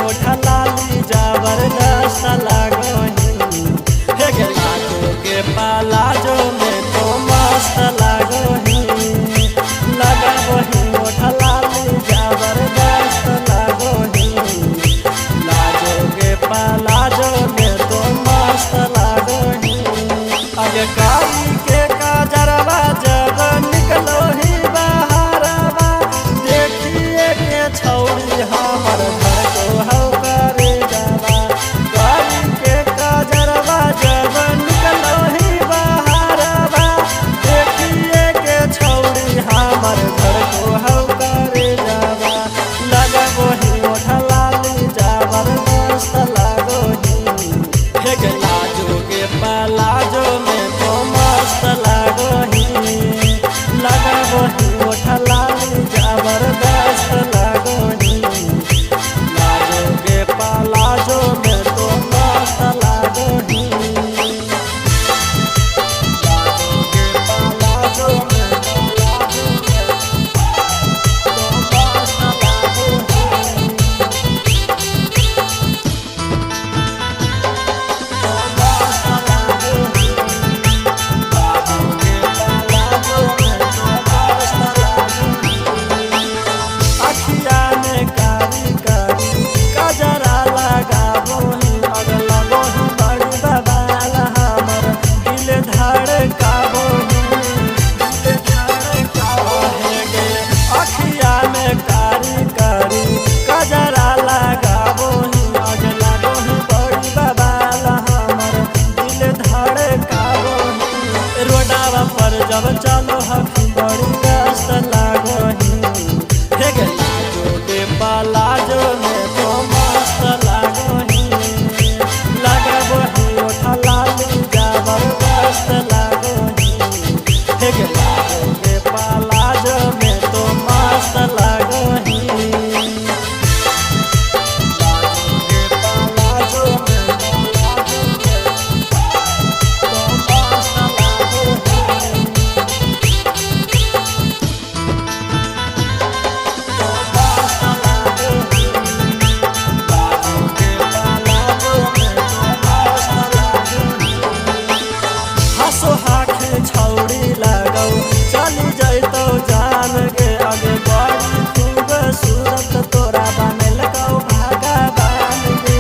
ओठा लाली जबरदस्त लागही। हे गे लाजो के पलाजो में तो मस्त लागही। लगावही ओठा लाली जबरदस्त लागही। लाजो के पलाजो में तो मस्त लागही। आगे कारी के काजरवा जब निकलो ही बहारवा, देखिए के छौरी हमर घर को हौ करे जावा। कारी के काजरवा जब निकलो ही बहारवा, देखिए के छौरी हमर घर को हौ करे जावा। लगबोही ओठा लाली जबरदस्त लागही। हे गे लाजो के पलाजो में तो मस्त लागही। लगबोही ओठा लाली जबरदस्त लागही। लाजो के पलाजो में तो मस्त लागही। लाजो के पलाजो में तो मस्त लागही। अखिया में कारी कारी कजरा लगाबोही। अगला बोही बड़ी बबाल हमर दिल धड़काबोही। दिल धड़काबोही गे अखिया में कारी कारी कजरा लगाबोही। अगला बोही बड़ी बबाल हमर दिल धड़काबोही। रोडावा पर जब चलो हखी बड़ी व्यस्त लागही। हे गे लाजो के पलाजो में तो मस्त लागही। लगबोही ओठा लाली जबरदस्त लागही। हे गे लाजो के पलाजो में तो मस्त लागही। लाजो के पलाजो में तो मस्त लागही। हंसो हाखे छौड़ी लगौ चली जैतौ जान गे। आगे बड़ी खूबसूरत तोरा बनल कौ भगवान गे।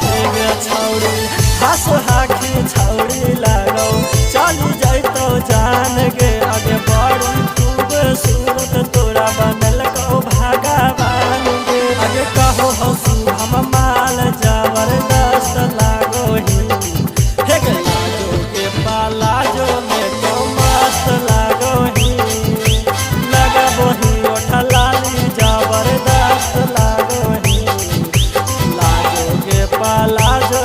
हे गे छौड़ी हंसो हाखे छौड़ी लगौ चली जैतौ जान गे। आगे बड़ी खूबसूरत तोरा बनल कौ भगवान गे। आगे कहो हंसू हम माल जबरदस्त लागही। हे गे लाजो के पलाजो में तो मस्त लागही। लगबोही ओठा लाली जबरदस्त लागही। लाजो के पलाजो